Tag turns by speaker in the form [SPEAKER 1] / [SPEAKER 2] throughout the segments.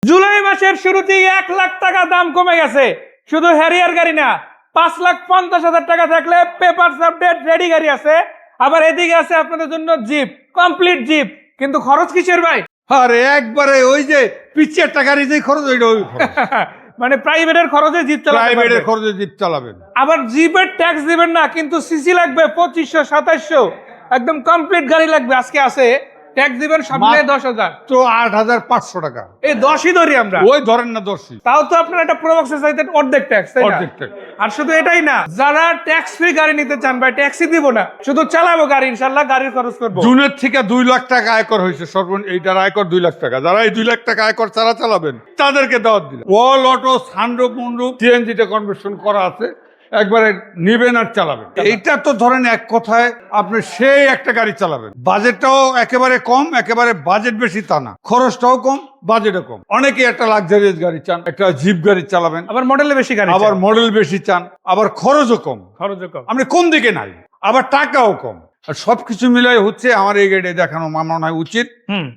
[SPEAKER 1] জুলাই মাসের শুরুতেই 1,00,000 টাকা দাম কমে গেছে। শুধু হ্যারিয়ার গাড়ি না, 5,50,000 টাকা থাকলে পেপারস আপডেট রেডি গাড়ি আছে। আবার এদিকে আছে আপনাদের জন্য জিপ, কমপ্লিট জিপ। কিন্তু খরচ কিসের ভাই?
[SPEAKER 2] আরে একবারে ওই যে পিচের টাকার যে খরচ ওইটা ওই
[SPEAKER 1] মানে প্রাইভেটের খরচে জিপ চালাবেন,
[SPEAKER 2] প্রাইভেটের খরচে জিপ চালাবেন।
[SPEAKER 1] আবার জিপের ট্যাক্স দিবেন না, কিন্তু সিসি লাগবে 2500 2700, একদম কমপ্লিট গাড়ি লাগবে। আজকে আছে ট্যাক্স দিবেন সামনে 10,000,
[SPEAKER 2] তো 8,500 টাকা।
[SPEAKER 1] এই 10ই ধরি আমরা,
[SPEAKER 2] ওই ধরেন না 10ই,
[SPEAKER 1] তাও তো আপনার একটা প্রোবক্সে চাইতেন অর্ধেক ট্যাক্স, তাই না?
[SPEAKER 2] অর্ধেক টাকা।
[SPEAKER 1] আর শুধু এটাই না, যারা ট্যাক্স ফ্রি গাড়ি নিতে চান ভাই, ট্যাক্সই দিব না, শুধু চালাবো গাড়ি, ইনশাআল্লাহ গাড়ির খরচ করবো।
[SPEAKER 2] জুনের থেকে 2 লাখ টাকা আয়কর হয়েছে, সর্বনিম্ন এইটার আয়কর 2 লাখ টাকা। যারা এই 2 লাখ টাকা আয়কর ছাড়া চালাবেন তাদেরকে দাওয়াত দিলেন। ওয়াল অটো সানরুফ মুনরুফ সিএনজিতে কনভার্সন করা আছে, একবারে নিবেন আর চালাবেন। এইটা তো ধরেন এক কথায় আপনি সেই একটা গাড়ি চালাবেন। বাজেটটাও একেবারে কম, একেবারে বাজেট বেশি তা না, খরচটাও কম, বাজেটও কম। অনেকে একটা লাক্সারিয়াস গাড়ি চান, একটা জিপ গাড়ি চালাবেন,
[SPEAKER 1] আবার মডেলে বেশি গাড়ি,
[SPEAKER 2] আবার মডেল বেশি চান, আবার খরচও কম।
[SPEAKER 1] খরচও কম।
[SPEAKER 2] আপনি কোন দিকে নাই, আবার টাকাও কম। আর সবকিছু মিলাই হচ্ছে আমার এই গাড়ি দেখানো মনে হয় উচিত।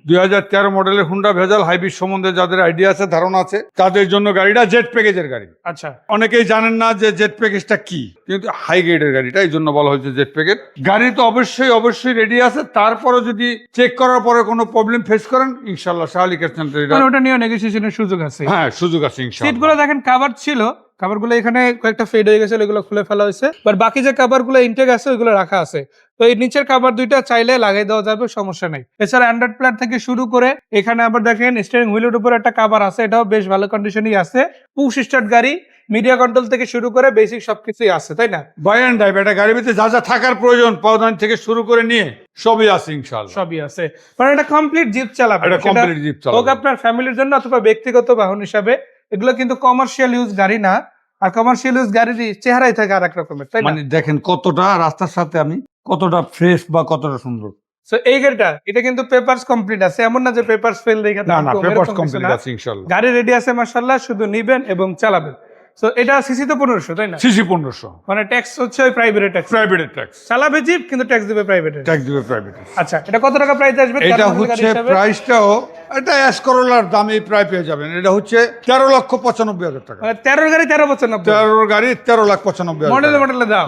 [SPEAKER 2] 2013 মডেলের হুন্ডা ভেজাল হাইব্রিড সম্বন্ধে যাদের আইডিয়া আছে, ধারণা আছে, তাদের জন্য গাড়িটা জেট প্যাকেজের গাড়ি।
[SPEAKER 1] আচ্ছা,
[SPEAKER 2] অনেকেই জানেন না যে জেট প্যাকেজটা কি, কিন্তু হাই গ্রেডের গাড়িটা, এই জন্য বলা হয়েছে জেট প্যাকেজ। গাড়ি তো অবশ্যই রেডি আছে। তারপরে যদি চেক করার পরে কোনো প্রবলেম ফেস করেন, ইনশাল্লাহ শাহলিকের সেন্টারে
[SPEAKER 1] ওটা নিয়ে নেগোসিয়েশনের সুযোগ আছে।
[SPEAKER 2] হ্যাঁ, সুযোগ আছে ইনশাল্লাহ।
[SPEAKER 1] সিটগুলো দেখেন কাভার ছিল, কাভারগুলো এখানে কয়েকটা ফেড হয়ে গেছে, এগুলো খুলে ফেলা হয়েছে। বাট বাকি যে কাভারগুলো ইনটেক আছে ওইগুলো রাখা আছে। তো এই নিচের কাভার দুইটা চাইলে লাগাই দেওয়া যাবে, সমস্যা নেই। এছাড়া অ্যান্ড্রয়েড প্লেয়ার থেকে শুরু করে এখানে আবার দেখেন স্টিয়ারিং হুইলের উপর একটা কাভার আছে, এটাও বেশ ভালো কন্ডিশনই আছে। পুশ স্টার্ট গাড়ি, মিডিয়া কন্ট্রোল থেকে শুরু করে বেসিক সবকিছুই আছে, তাই না?
[SPEAKER 2] বাই অ্যান্ড ড্রাইভ, এটা গাড়ির ভিতরে যা যা থাকার প্রয়োজন পাওদান থেকে শুরু করে নিয়ে সবই আছে ইনশাআল্লাহ,
[SPEAKER 1] সবই আছে। মানে এটা কমপ্লিট জিপ চালাবে,
[SPEAKER 2] এটা কমপ্লিট জিপ চালাবে,
[SPEAKER 1] হোক আপনার ফ্যামিলির জন্য অথবা ব্যক্তিগত বাহন হিসাবে। এগুলো কিন্তু কমার্শিয়াল ইউজ গাড়ি না, আর কমার্শিয়াল ইউজ গাড়ির চেহারাই থাকে আরেক রকমের, তাই না?
[SPEAKER 2] মানে দেখেন কতটা রাস্তার সাথে আমি কতটা ফ্রেশ বা কতটা সুন্দর।
[SPEAKER 1] সো এই গাড়িটা, এটা কিন্তু পেপারস কমপ্লিট আছে, এমন না যে পেপারস ফেল দেখে
[SPEAKER 2] না না, পেপারস কমপ্লিট আছে ইনশাআল্লাহ।
[SPEAKER 1] গাড়ি রেডি আছে মাশাআল্লাহ, শুধু নিবেন এবং চালাবেন। সো এটা সিসি তো 1500, তাই না?
[SPEAKER 2] সিসি 1500,
[SPEAKER 1] মানে ট্যাক্স হচ্ছে ওই প্রাইভেটের ট্যাক্স,
[SPEAKER 2] প্রাইভেটের ট্যাক্স।
[SPEAKER 1] চালাবে জিপ কিন্তু ট্যাক্স দিবে প্রাইভেটের,
[SPEAKER 2] ট্যাক্স দিবে প্রাইভেট।
[SPEAKER 1] আচ্ছা, এটা কত টাকা প্রাইস আসবে?
[SPEAKER 2] এটা হচ্ছে প্রাইসটাও, এটা এসকরোলার দামে প্রায় পেয়ে যাবেন। এটা হচ্ছে 13,95,000 টাকা।
[SPEAKER 1] মানে 13 গাড়ি 13,95,000,
[SPEAKER 2] 13 গাড়ি 13,95,000
[SPEAKER 1] মডেলে দাম,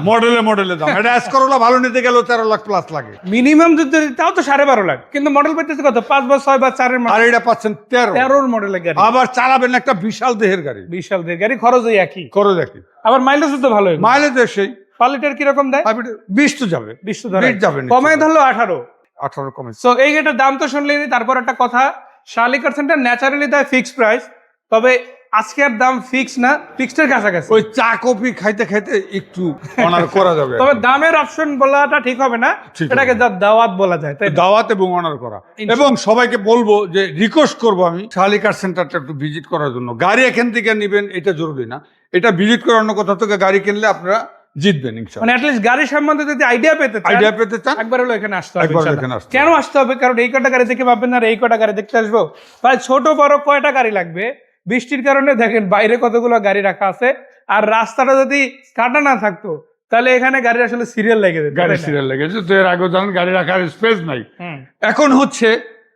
[SPEAKER 2] মডেলে দাম। এটা এসকরোলা ভালো নিতে গেলেও 13 লাখ প্লাস লাগে
[SPEAKER 1] মিনিমাম যদি তাও তো 12.5 লাখ, কিন্তু মডেল পাইতেছে কত? 5 বা 6 বা 4 এর
[SPEAKER 2] আর এটা পাচ্ছেন
[SPEAKER 1] 13 মডেলের গাড়ি।
[SPEAKER 2] আবার চালাবেন একটা বিশাল দেহের গাড়ি,
[SPEAKER 1] বিশাল দেহের গাড়ি, খরচ ওই একই,
[SPEAKER 2] করে দেখি।
[SPEAKER 1] আবার মাইলেজ তো ভালো,
[SPEAKER 2] মাইলেজ সেই
[SPEAKER 1] 5 লিটার কিরকম দেয়?
[SPEAKER 2] 20 তো যাবে,
[SPEAKER 1] 20 তো ধরে
[SPEAKER 2] 20 যাবে,
[SPEAKER 1] কমে ধরলো
[SPEAKER 2] 18 কমে।
[SPEAKER 1] সো এই গাড়িটার দাম তো শুনলেনি। তারপর একটা কথা, শালিকার সেন্টার ন্যাচারালি দেয় ফিক্সড প্রাইস, তবে আজকের দাম ফিক্স না, ফিক্সডের কাছাকাছি।
[SPEAKER 2] ওই চা কফি খাইতে খাইতে একটু অনার করা যাবে,
[SPEAKER 1] তবে দামের অপশন বলাটা ঠিক হবে না, এটাকে দাওয়াত বলা যায়, তাই
[SPEAKER 2] দাওয়াত এবং অনার করা। এবং সবাইকে বলবো যে রিকোয়েস্ট করবো আমি শালিকার সেন্টারটা একটু ভিজিট করার জন্য। গাড়ি এখান থেকে নেবেন এটা জরুরি না, এটা ভিজিট করে অন্য কোথাও থেকে গাড়ি কিনলে আপনারা জিতবেন ইনশাআল্লাহ।
[SPEAKER 1] মানে অ্যাটলিস্ট গাড়ি সম্বন্ধে যদি আইডিয়া পেতে চান
[SPEAKER 2] একবার
[SPEAKER 1] হলো এখানে আসতে হবে।
[SPEAKER 2] একবার এখানে আসতে
[SPEAKER 1] কেন আসতে হবে? কারণ এই কটা গাড়ি দেখে ভাববেন না এই কটা গাড়ি দেখতে আসবো, প্রায় ছোট বড় কয়টা গাড়ি লাগবে। বৃষ্টির কারণে দেখেন বাইরে কতগুলো গাড়ি রাখা আছে, আর রাস্তাটা যদি কাটা না থাকতো তাহলে এখানে গাড়ি আসলে সিরিয়াল লেগে যেত,
[SPEAKER 2] গাড়ি সিরিয়াল লেগেছে তো। এর আগে জানেন গাড়ি রাখার স্পেস নাই। এখন হচ্ছে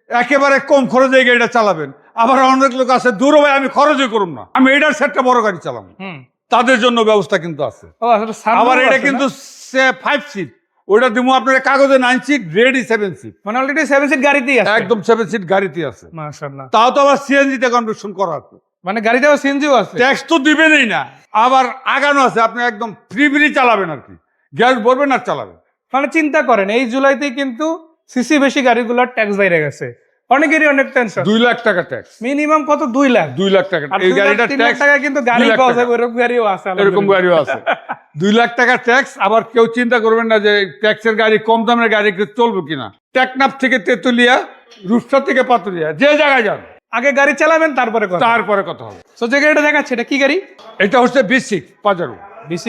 [SPEAKER 2] একেবারে কম খরচে এই গাড়িটা চালাবেন। আবার অনেক লোক আছে দূর ভাই আমি খরচই করুম না, আমি এটার সেটটা বড় গাড়ি চালাবো, তাদের জন্য ব্যবস্থা কিন্তু আছে। আবার এটা কিন্তু 5 সিট, ওটা দিব আপনার কাগজে 9 সিট, রেডি 7 সিট,
[SPEAKER 1] মানে অলরেডি 7 সিট গাড়িতেই আছে,
[SPEAKER 2] একদম 7 সিট গাড়িতে আছে
[SPEAKER 1] মাশাআল্লাহ।
[SPEAKER 2] তাও তো আবার সিএনজি তে কনভার্সন করা আছে,
[SPEAKER 1] মানে গাড়িতেও সিএনজিও আছে,
[SPEAKER 2] ট্যাক্স তো দিবেনই না, আবার আগানো আছে। আপনি একদম ফ্রি চালাবেন আর কি, গ্যাস ভরবেন আর চালাবেন।
[SPEAKER 1] মানে চিন্তা করেন এই জুলাইতেই কিন্তু সিসি বেশি গাড়িগুলোর ট্যাক্স বাইরে গেছে, অনেকেরই অনেক টেনশন।
[SPEAKER 2] 2 লাখ টাকা ট্যাক্স,
[SPEAKER 1] মিনিমাম কত? 2 লাখ,
[SPEAKER 2] 2 লাখ টাকা এই গাড়িটা ট্যাক্স
[SPEAKER 1] টাকা কিন্তু গাড়ি পাওয়া যাবে, এরকম গাড়িও আছে,
[SPEAKER 2] এরকম গাড়িও আছে। 2 লাখ টাকা ট্যাক্স। আবার কেউ চিন্তা করবেন না যে ট্যাক্সের গাড়ি কম দামের গাড়ি চলবে কিনা। টেকনাফ থেকে তেতুলিয়া, রূপসা থেকে পাতুলিয়া, যে জায়গায় যান
[SPEAKER 1] আগে গাড়ি চালাবেন তারপরে
[SPEAKER 2] কথা হবে।
[SPEAKER 1] তো যে গাড়িটা দেখাচ্ছে এটা কি গাড়ি?
[SPEAKER 2] এটা হচ্ছে B6 পাজারো,
[SPEAKER 1] B6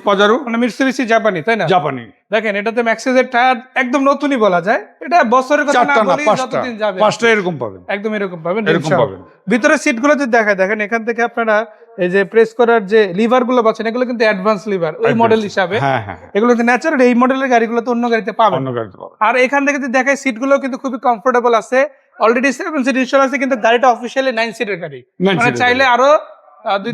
[SPEAKER 2] পাজারো,
[SPEAKER 1] মানে মিৎসুবিশি জাপানি, তাই না?
[SPEAKER 2] জাপানি।
[SPEAKER 1] দেখেন এটাতে ম্যাক্সিসের টায়ার একদম নতুনই বলা যায়, এটা বছরের কথা না বলি যতদিন যাবে
[SPEAKER 2] 5টা এরকম পাবেন,
[SPEAKER 1] একদম এরকম পাবেন,
[SPEAKER 2] এরকম পাবেন।
[SPEAKER 1] ভিতরে সিটগুলো যদি দেখায়, দেখেন এখান থেকে আপনারা এই যে প্রেস করার যে লিভার গুলো পাচ্ছেন, এগুলো কিন্তু অ্যাডভান্স লিভার ওই মডেল হিসাবে। এগুলো কিন্তু ন্যাচারাল, এই মডেলের গাড়িগুলো তো অন্য গাড়িতে পাবেন,
[SPEAKER 2] অন্য গাড়িতে পাবেন।
[SPEAKER 1] আর এখান থেকে যদি দেখায় সিটগুলো কিন্তু খুবই কমফোর্টেবল আছে, অলরেডি 7 সিট ইনস্টল আছে, কিন্তু গাড়িটা অফিসিয়ালি 9 সিটের গাড়ি।
[SPEAKER 2] 9
[SPEAKER 1] মানে
[SPEAKER 2] সিটের
[SPEAKER 1] চাইলে আরো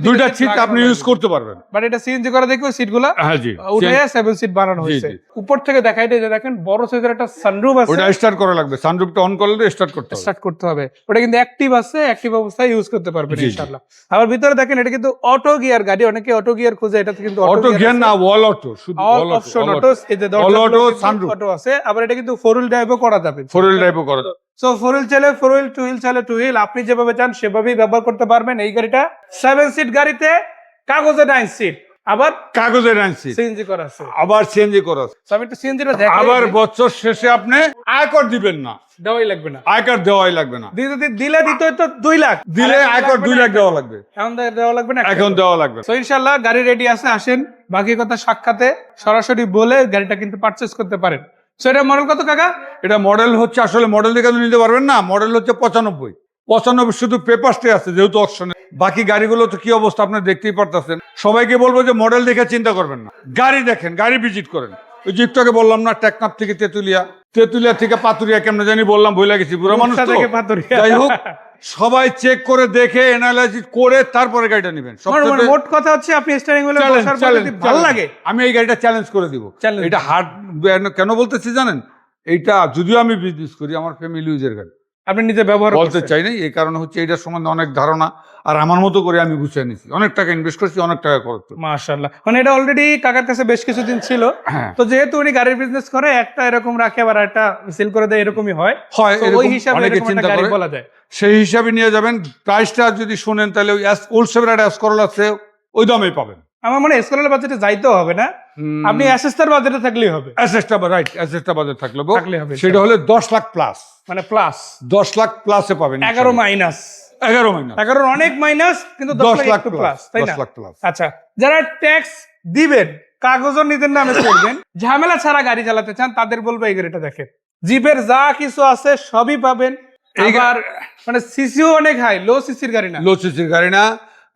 [SPEAKER 2] দুইটা সিট আপনি ইউজ করতে পারবেন।
[SPEAKER 1] বাট এটা সিএনজি করা দেখো সিটগুলো
[SPEAKER 2] হ্যাঁ জি,
[SPEAKER 1] উঠে 7 সিট বানানো
[SPEAKER 2] জি,
[SPEAKER 1] হয়েছে।
[SPEAKER 2] জি।
[SPEAKER 1] উপর থেকে দেখাই দিয়ে দেখেন বড় সাইজের একটা সানরুফ আছে,
[SPEAKER 2] ওটা স্টার্ট করা লাগবে, সানরুফটা অন করলে স্টার্ট করতে হবে।
[SPEAKER 1] স্টার্ট করতে হবে। ওটা কিন্তু অ্যাক্টিভ আছে, অ্যাক্টিভ অবস্থায় ইউজ করতে পারবেন
[SPEAKER 2] জি, জি।
[SPEAKER 1] ইনশাআল্লাহ। আবার ভিতরে দেখেন এটা কিন্তু অটো গিয়ার গাড়ি, অনেকে অটো গিয়ার খোঁজে, এটা কিন্তু
[SPEAKER 2] অটো গিয়ার না, ওয়াল অটো, শুধু
[SPEAKER 1] অল
[SPEAKER 2] ওয়াল
[SPEAKER 1] অপশন
[SPEAKER 2] অটো,
[SPEAKER 1] অটো, এই যে
[SPEAKER 2] all auto, sunroof।
[SPEAKER 1] অটো আছে। আবার এটা কিন্তু 4 হুইল ড্রাইভও করা যাবে।
[SPEAKER 2] 4 হুইল ড্রাইভও করা যাবে।
[SPEAKER 1] সো 4 হুইল চাইলে 4 হুইল, 2 হুইল চাইলে 2 হুইল, আপনি যেভাবে চান সেভাবেই ব্যবহার করতে পারবেন। এই গাড়িটা 7 সিট গাড়িতে, কাগজে 9 সিট, আবার
[SPEAKER 2] কাগজের আনছি,
[SPEAKER 1] সিএনজি করা আছে।
[SPEAKER 2] আবার সিএনজি করা আছে।
[SPEAKER 1] সো আমি একটু সিএনজিটা দেখাই।
[SPEAKER 2] আবার বছর শেষে আপনি আয়কর দিবেন না,
[SPEAKER 1] দেওয়াই লাগবে না,
[SPEAKER 2] আয়কর দেওয়াই লাগবে না।
[SPEAKER 1] দিলে দিতে হয়তো 2 লাখ,
[SPEAKER 2] দিলে আয়কর 2 লাখ দেওয়া লাগবে,
[SPEAKER 1] এখন দেওয়া লাগবে না,
[SPEAKER 2] এখন দেওয়া লাগবে।
[SPEAKER 1] সো ইনশাআল্লাহ গাড়ি রেডি আছে। আসেন বাকি কথা সাক্ষাতে সরাসরি বলে গাড়িটা কিন্তু পারচেজ করতে পারেন। সো এটা মডেল কত কাকা?
[SPEAKER 2] এটা মডেল হচ্ছে, আসলে মডেল দেখে তো নিতে পারবেন না, মডেল হচ্ছে 95 শুধু পেপারসটাই আছে যেহেতু অপশনে। বাকি গাড়িগুলো তো কি অবস্থা আপনি দেখতেই পারতেছেন। সবাইকে বলবো যে মডেল দেখে চিন্তা করবেন না, গাড়ি দেখেন, গাড়ি ভিজিট করেন। ওই জিপটাকে বললাম না, টেকনাফ থেকে তেতুলিয়া, তেতুলিয়া থেকে পাতুরিয়া কেমনে জানি বললাম, ভুলে গেছি, বুড়া মানুষ তো।
[SPEAKER 1] থেকে পাতুরিয়া।
[SPEAKER 2] যাই হোক, সবাই চেক করে দেখে অ্যানালাইসিস করে তারপরে গাড়িটা নেবেন।
[SPEAKER 1] মানে মোট কথা হচ্ছে আপনি স্টিয়ারিং হুইলে বসার পর যদি ভালো লাগে,
[SPEAKER 2] আমি এই গাড়িটা চ্যালেঞ্জ করে দিব।
[SPEAKER 1] Challenge।
[SPEAKER 2] এটা হার্ড কেন বলতেছি জানেন? এইটা যদিও আমি বিজনেস করি, আমার ফ্যামিলি ইউজের গাড়ি,
[SPEAKER 1] আপনি নিজে ব্যবহার
[SPEAKER 2] বলতে চাই না। এই কারণে হচ্ছে এইটার সম্বন্ধে অনেক ধারণা, আর আমার মতো করে আমি গুছিয়ে নিছি। অনেক টাকা ইনভেস্ট করছি, অনেক টাকা খরচ করছি।
[SPEAKER 1] মাশাআল্লাহ। মানে এটা অলরেডি কাকার কাছে বেশ কিছুদিন ছিল।
[SPEAKER 2] হ্যাঁ।
[SPEAKER 1] তো যেহেতু উনি গাড়ির বিজনেস করে, একটা এরকম রাখে আবার একটা সেল করে দেয়, এরকমই হয়।
[SPEAKER 2] হয়,
[SPEAKER 1] তো
[SPEAKER 2] এরকম
[SPEAKER 1] ওই হিসাবে
[SPEAKER 2] অনেকে
[SPEAKER 1] এরকম একটা
[SPEAKER 2] চিন্তা
[SPEAKER 1] গাড়ি
[SPEAKER 2] করে।
[SPEAKER 1] বলা যায়।
[SPEAKER 2] সেই হিসাবে নিয়ে যাবেন। প্রাইসটা যদি শুনেন তাহলে ওই ওল্ড সেভের একটা স্করল আছে, ওই দামেই পাবেন।
[SPEAKER 1] আমার মনে হয় স্কলার বাজেটে যাইতেও হবে না, আপনি অ্যাসেস্টার বাজেটে থাকলেই হবে।
[SPEAKER 2] অ্যাসেসটা রাইট, অ্যাসেসটা বাজেট থাকলে
[SPEAKER 1] থাকলে হবে,
[SPEAKER 2] সেটা হলে 10 লাখ প্লাস,
[SPEAKER 1] মানে প্লাস
[SPEAKER 2] 10 লাখ প্লাসে পাবেন।
[SPEAKER 1] 11 মাইনাস
[SPEAKER 2] 11 মাইনাস
[SPEAKER 1] 11 অনেক মাইনাস, কিন্তু 10 লাখ একটু প্লাস, তাই না?
[SPEAKER 2] 10 লাখ প্লাস।
[SPEAKER 1] আচ্ছা, যারা ট্যাক্স দিবেন, কাগজও নিজের নামে করবেন, ঝামেলা ছাড়া গাড়ি চালাতে চান, তাদের বলবো এই গাড়িটা দেখেন। জিপের যা কিছু আছে সবই পাবেন। এইবার মানে সিসিও অনেক হাই, লো সিসির গাড়ি না,
[SPEAKER 2] লো সিসির গাড়ি না।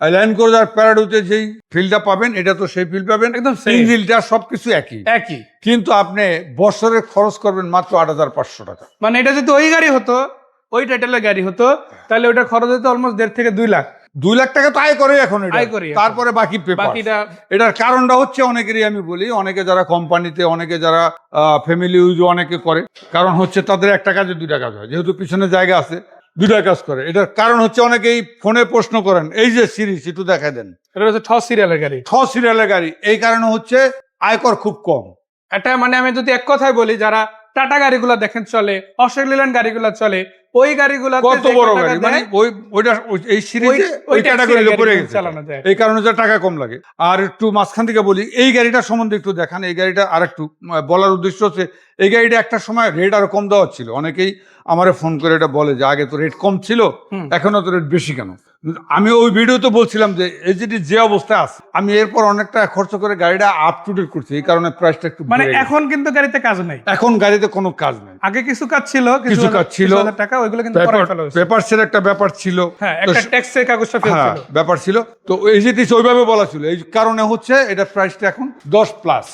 [SPEAKER 2] ল্যান্ড ক্রুজার প্যারাডোতে যেই ফিলটা পাবেন, এটা তো সেই ফিল পাবেন,
[SPEAKER 1] একদম same।
[SPEAKER 2] ইঞ্জিনটা সবকিছু একই,
[SPEAKER 1] একই।
[SPEAKER 2] কিন্তু আপনি বছরে খরচ করবেন মাত্র 8,500 টাকা।
[SPEAKER 1] মানে এটা যদি ওই গাড়ি হতো, ওই টাইটেলের গাড়ি হতো, তাহলে ওটা খরচ হতো অলমোস্ট 1.5 থেকে 2 লাখ।
[SPEAKER 2] 2 লাখ টাকা তো আয় করে এখন এটা।
[SPEAKER 1] আয় করে এখন।
[SPEAKER 2] তারপরে বাকি পেপার।
[SPEAKER 1] বাকিটা
[SPEAKER 2] এটার কারণটা হচ্ছে, অনেকেরই আমি বলি, অনেকে যারা কোম্পানিতে, অনেকে যারা ফ্যামিলি ইউজ অনেকে করে, কারণ হচ্ছে তাদের একটা কাজে 2টা কাজ হয়, যেহেতু পিছনে জায়গা আছে 2টা কাজ করে। এটার কারণ হচ্ছে অনেকেই ফোনে প্রশ্ন করেন, এই যে সিরিজ একটু দেখাই দেন,
[SPEAKER 1] এটা হচ্ছে 6 সিরিয়ালের গাড়ি।
[SPEAKER 2] 6 সিরিয়ালের গাড়ি। এই কারণে হচ্ছে আয়কর খুব কম।
[SPEAKER 1] এটা মানে আমি যদি এক কথায় বলি, যারা টাটা গাড়িগুলো দেখেন চলে, অস্ট্রেলিয়ান গাড়িগুলো চলে, ওই গাড়িগুলো
[SPEAKER 2] কত বড় গাড়ি, মানে এই সিরিজে ওই ক্যাটাগরিতে পড়ে গেছে,
[SPEAKER 1] চালানো যায়।
[SPEAKER 2] এই কারণে যে টাকা কম লাগে। আর একটু মাঝখান থেকে বলি, এই গাড়িটা সম্বন্ধে একটু দেখান। এই গাড়িটা আর একটু বলার উদ্দেশ্য হচ্ছে, এই গাড়িটা একটা সময় রেট আরো কম দেওয়া ছিল। অনেকেই আমারে ফোন করে এটা বলে যে আগে তো রেট কম ছিল, এখনো তো রেট বেশি কেন? আমি ওই ভিডিওতে বলছিলাম যে এজিটি যে অবস্থায় আছে, আমি এরপর অনেক টাকা খরচ করে গাড়িটা আপ টু ডেট করছি, এই কারণে প্রাইসটা একটু
[SPEAKER 1] মানে
[SPEAKER 2] বেড়ে গেছে।
[SPEAKER 1] এখন কিন্তু গাড়িতে কাজ নাই,
[SPEAKER 2] এখন গাড়িতে কোনো কাজ নেই।
[SPEAKER 1] আগে কিছু কাজ ছিল,
[SPEAKER 2] কিছু কাজ ছিল,
[SPEAKER 1] হাজার টাকা, ওইগুলো কিন্তু পরে ফেলা হয়েছে।
[SPEAKER 2] পেপারসের একটা ব্যাপার ছিল,
[SPEAKER 1] হ্যাঁ, একটা ট্যাক্সের কাগজটা ফেল
[SPEAKER 2] হ্যাঁ
[SPEAKER 1] ছিল।
[SPEAKER 2] ব্যাপার ছিল। তো এজিটি ওইভাবে বলা ছিল, এই কারণে হচ্ছে এটা প্রাইসটা এখন 10 প্লাস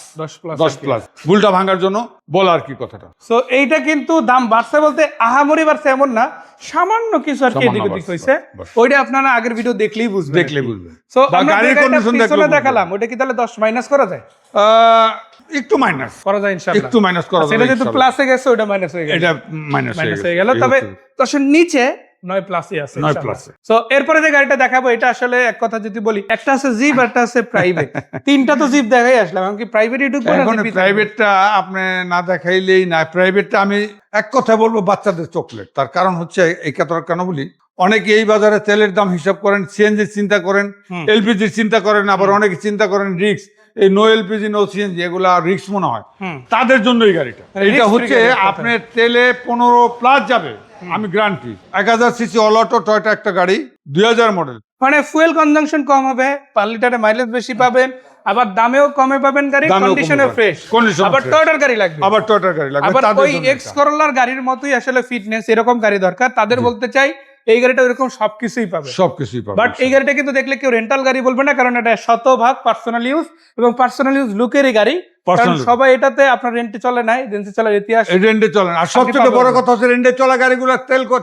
[SPEAKER 2] 10 প্লাস। ভুলটা ভাঙার জন্য বলা আর কি কথাটা।
[SPEAKER 1] সো এইটা কিন্তু দাম বাড়ছে বলতে আহামরি বাড়ছে এমন না, সামান্য কিছু আর কি এদিক ওদিক হয়েছে। ওইটা আপনারা আগের ভিডিও দেখলেই বুঝবেন,
[SPEAKER 2] দেখলে বুঝবেন।
[SPEAKER 1] সো
[SPEAKER 2] বা
[SPEAKER 1] আমরা
[SPEAKER 2] গাড়ির কন্ডিশন
[SPEAKER 1] পিছনে দেখালাম, ওটা কি তাহলে 10 মাইনাস করা যায়?
[SPEAKER 2] একটু মাইনাস
[SPEAKER 1] করা যায় ইনশাআল্লাহ,
[SPEAKER 2] একটু মাইনাস করা
[SPEAKER 1] সেটা
[SPEAKER 2] যাবে
[SPEAKER 1] যেহেতু
[SPEAKER 2] ইনশাআল্লাহ।
[SPEAKER 1] প্লাসে গেছে, ওটা মাইনাস হয়ে গেল,
[SPEAKER 2] এটা মাইনাস
[SPEAKER 1] হয়ে গেল। তবে 10 নিচে 9 প্লাসই আছে,
[SPEAKER 2] 9 প্লাসে।
[SPEAKER 1] সো এরপরে যে গাড়িটা দেখাবো, এটা আসলে এক কথা যদি বলি, একটা আছে জিপ, একটা আছে প্রাইভেট। তিনটা তো জিপ দেখাই আসলাম, এখন কি প্রাইভেটই ঢুকবো না?
[SPEAKER 2] এখন প্রাইভেটটা আপনি না দেখাইলেই না। প্রাইভেটটা আমি এক কথা বলবো, বাচ্চাদের চকলেট। তার কারণ হচ্ছে, এই কথা কেন বলি, অনেকে এই বাজারে তেলের দাম হিসাব করেন, সিএনজি চিন্তা করেন, এলপিজির চিন্তা করেন, আবার অনেকে চিন্তা করেন রিক্স, এই নো এলপিজি নো সিএনজি এগুলা রিক্স মনে হয়, তাদের জন্য এই গাড়িটা। এটা হচ্ছে আপনার তেলে 15 প্লাস যাবে, আমি guarantee. 1000 CC all auto Toyota একটা গাড়ি, 2000 মডেল,
[SPEAKER 1] মানে ফুয়েল কনজাম্পশন কম হবে, পার লিটারে মাইলেজ বেশি পাবেন, আবার দামেও কমে পাবেন, গাড়ি কন্ডিশনে ফ্রেশ, আবার টয়োটার গাড়ি লাগবে,
[SPEAKER 2] আবার টয়টার গাড়ি লাগবে,
[SPEAKER 1] আবার
[SPEAKER 2] তাদের
[SPEAKER 1] ওই
[SPEAKER 2] জন্য
[SPEAKER 1] এক্স করোলার গাড়ির মতোই আসলে ফিটনেস এরকম গাড়ি দরকার, তাদের বলতে চাই এই গাড়িটা এরকম সবকিছুই পাবে,
[SPEAKER 2] সবকিছুই পাবে।
[SPEAKER 1] বাট এই গাড়িটা কিন্তু দেখলে কেউ রেন্টাল গাড়ি বলবে না, কারণ এটা শতভাগ পার্সোনাল ইউজ এবং পার্সোনাল ইউজ লুকেরই গাড়ি। কারণ
[SPEAKER 2] পার্সোনাল
[SPEAKER 1] সবাই এটাতে আপনার রেন্টে চলে নাই, রেন্টে চলার ইতিহাস
[SPEAKER 2] রেন্টে চলে না। আর সবচেয়ে
[SPEAKER 1] পাবেন
[SPEAKER 2] বড়
[SPEAKER 1] না।
[SPEAKER 2] কথা হচ্ছে রেন্টে চলা গাড়িগুলো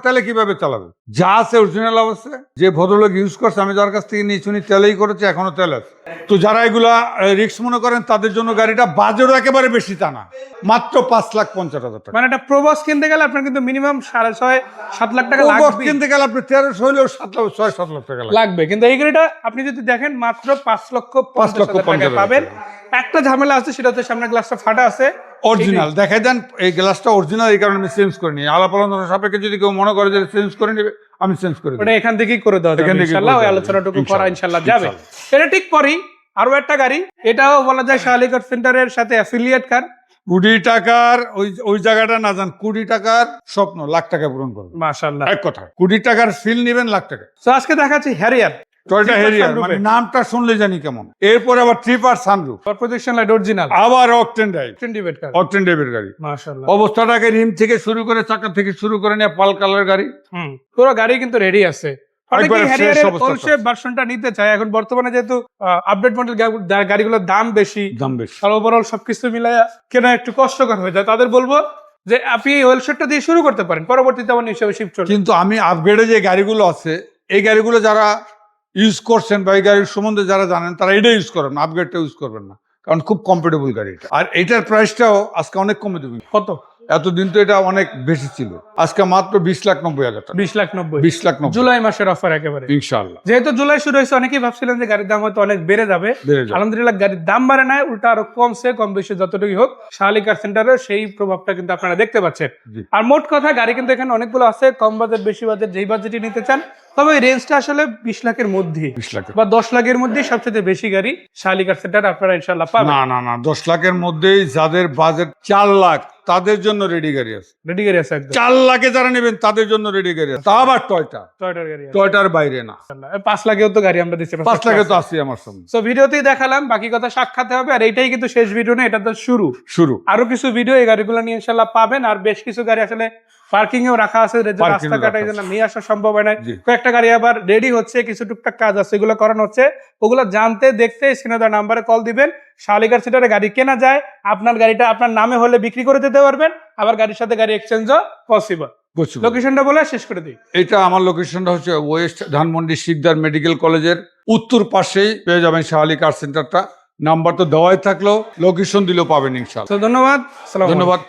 [SPEAKER 2] তেলে কিভাবে চালাবে? যা আছে অরিজিনাল অবস্থায়, যে ভদ্রলোক ইউজ করছে, আমি যার কাছ থেকে নিয়েছি উনি তেলেই করেছে, এখনো তেল আছে। তো যারা এগুলা রিস্ক মনে করেন তাদের জন্য গাড়িটা বাজেটও একেবারে বেশি তা না, মাত্র 5,50,000 টাকা।
[SPEAKER 1] মানে একটা প্রবাস কিনতে গেলে আপনার কিন্তু মিনিমাম 6.5-7 লাখ টাকা
[SPEAKER 2] ও বস
[SPEAKER 1] লাগবে
[SPEAKER 2] কিনতে গেলে আপনি 1300 হলেও 6-7 লাখ টাকা লাগবে।
[SPEAKER 1] লাগবে। কিন্তু এই গাড়িটা আপনি যদি দেখেন মাত্র 5,50,000 টাকায়
[SPEAKER 2] 5,50,000
[SPEAKER 1] পাবেন। একটা ঝামেলা আছে, সেটা হচ্ছে সামনের গ্লাসটা ফাটা আছে।
[SPEAKER 2] অরিজিনাল দেখাই দেন, এই গ্লাসটা অরিজিনাল, এই কারণে আমি চেঞ্জ করে নিই। আলাপ আলোচনা সাপেক্ষে যদি কেউ মনে করে যে চেঞ্জ করে নেবে, আমি চেঞ্জ করে দিই।
[SPEAKER 1] ওটা এখান থেকেই করে দেওয়া যাবে
[SPEAKER 2] এখান থেকেই
[SPEAKER 1] ইনশাআল্লাহ।
[SPEAKER 2] করে
[SPEAKER 1] ওই
[SPEAKER 2] দেওয়া
[SPEAKER 1] আলোচনাটুকু
[SPEAKER 2] যাবে।
[SPEAKER 1] করা ইনশাআল্লাহ যাবে। এটা ঠিক পরেই আরো একটা গাড়ি, এটাও বলা যায় শাহ আলী কার সেন্টারের সাথে অ্যাফিলিয়েট কার।
[SPEAKER 2] 20 টাকার ওই জায়গাটা না যান, 20 টাকার স্বপ্ন লাখ টাকা পূরণ করবে।
[SPEAKER 1] মাশাআল্লাহ।
[SPEAKER 2] এক কথা, 20 টাকার ফিল নেবেন লাখ টাকা।
[SPEAKER 1] তো আজকে দেখাচ্ছি হ্যারিয়ার
[SPEAKER 2] টয়োটা হ্যারিয়ার,
[SPEAKER 1] sunroof
[SPEAKER 2] মানে
[SPEAKER 1] এ।
[SPEAKER 2] নামটা শুনলে জানি কেমন। এরপরে আবার 3 সানরুফ,
[SPEAKER 1] প্রজেকশন লাইট অরিজিনাল
[SPEAKER 2] আবার অকটেন ড্রাইভ,
[SPEAKER 1] 20 কার।
[SPEAKER 2] অকটেন ড্রাইভের গাড়ি।
[SPEAKER 1] মাশাআল্লাহ।
[SPEAKER 2] অবস্থাটাকে রিম থেকে শুরু করে, চাকা থেকে শুরু করে নিয়ে পাল কালার গাড়ি।
[SPEAKER 1] পুরো গাড়ি কিন্তু রেডি আছে। অনেকেই
[SPEAKER 2] একবারে fresh
[SPEAKER 1] হ্যারিয়ারের
[SPEAKER 2] অবস্থাতে
[SPEAKER 1] অল শেপ ভার্সনটা নিতে চায়। এখন বর্তমানে যেহেতু আপডেট মডেল গাড়িগুলোর দাম বেশি,
[SPEAKER 2] দাম বেশি।
[SPEAKER 1] আর ওভারঅল সবকিছু মিলায়া কেনা একটু কষ্টকর হয়ে যায়, তাদের বলবো যে আপনি এই ওয়েল শেপটা দিয়ে শুরু করতে পারেন, পরবর্তীতে আমার হিসেবে শিফট চলবে।
[SPEAKER 2] কিন্তু আমি আপগ্রেডে যে গাড়িগুলো আছে, এই গাড়িগুলো যারা ইউজ করছেন বা এই গাড়ির সম্বন্ধে যারা জানেন, তারা এটা ইউজ করেন, আপগ্রেডটা ইউজ করবেন না, কারণ খুব কমফোর্টেবল গাড়ি এটা। আর এটার প্রাইসটাও আজকে অনেক কমে দেবেন।
[SPEAKER 1] কত?
[SPEAKER 2] এতদিন তো এটা অনেক বেশি ছিল, আজকে মাত্র 20,90,000 টাকা।
[SPEAKER 1] 20,90,000
[SPEAKER 2] 20,90,000
[SPEAKER 1] জুলাই মাসের অফার একেবারে।
[SPEAKER 2] ইনশাআল্লাহ।
[SPEAKER 1] যেহেতু জুলাই শুরু হয়েছে, অনেকেই ভাবছিলেন যে গাড়ির দাম হয়তো অনেক বেড়ে যাবে।
[SPEAKER 2] বেড়ে যাবে।
[SPEAKER 1] আলহামদুলিল্লাহ গাড়ির দাম বাড়ে নাই, উল্টা আরো কমছে, কম বেশি যতটুকুই হোক। শাহ আলী কার সেন্টারের সেই প্রভাবটা কিন্তু আপনারা দেখতে পাচ্ছেন।
[SPEAKER 2] জি।
[SPEAKER 1] আর মোট কথা, গাড়ি কিন্তু এখানে অনেকগুলো আছে, কম বাজেট বেশি বাজেট, যেই বাজেটই নিতে চান। তবে ওই রেঞ্জটা আসলে 20 লাখের মধ্যে
[SPEAKER 2] 20 লাখ
[SPEAKER 1] বা 10 লাখের মধ্যে সবচেয়ে বেশি গাড়ি শাহ আলী কার সেন্টার আপনারা ইনশাআল্লাহ পাবেন।
[SPEAKER 2] না 10 লাখের মধ্যেই যাদের বাজেট 4 লাখ, তাদের জন্য রেডি গাড়ি আছে।
[SPEAKER 1] রেডি গাড়ি আছে একদম।
[SPEAKER 2] 4 লাখে যারা নেবেন তাদের জন্য রেডি গাড়ি আছে, তা আবার টয়টা,
[SPEAKER 1] টয়োটার গাড়ি আছে।
[SPEAKER 2] টয়টার বাইরে না।
[SPEAKER 1] 5 লাখেও তো গাড়ি আমরা দিচ্ছি।
[SPEAKER 2] 5 লাখে তো আসি আমার সামনে।
[SPEAKER 1] সো ভিডিওতেই দেখালাম, বাকি কথা সাক্ষাতে হবে। আর এইটাই কিন্তু শেষ ভিডিও না, এটা তো শুরু। আরো কিছু ভিডিও এই গাড়িগুলো নিয়ে ইনশাআল্লাহ পাবেন। আর বেশ কিছু গাড়ি আসলে পার্কিং এও রাখা আছে, যে
[SPEAKER 2] Parking এও
[SPEAKER 1] রাস্তাঘাটে
[SPEAKER 2] রাখা
[SPEAKER 1] জন্য নিয়ে আসা সম্ভব হয় না।
[SPEAKER 2] জি।
[SPEAKER 1] কয়েকটা গাড়ি আবার রেডি হচ্ছে, কিছু টুকটাক কাজ আছে, এগুলো করানো হচ্ছে। ওগুলো জানতে দেখতে স্ক্রিনে দেওয়া নাম্বারে কল দিবেন। শাহ আলী কার সেন্টারে গাড়ি কেনা যায়, আপনার গাড়িটা আপনার নামে হলে বিক্রি করে দিতে পারবেন, আবার গাড়ির সাথে গাড়ি এক্সচেঞ্জও পসিবল।
[SPEAKER 2] বুঝছি।
[SPEAKER 1] লোকেশনটা বলে শেষ করে দিই।
[SPEAKER 2] এটা আমার লোকেশনটা হচ্ছে ওয়েস্ট ধানমন্ডি শিকদার মেডিকেল কলেজের উত্তর পাশেই পেয়ে যাবেন শাহ আলী কার সেন্টারটা। নাম্বার তো দেওয়াই থাকলো, লোকেশন দিলেও পাবেন ইনশাআল্লাহ।
[SPEAKER 1] তো ধন্যবাদ। আসসালামু আলাইকুম।
[SPEAKER 2] ধন্যবাদ।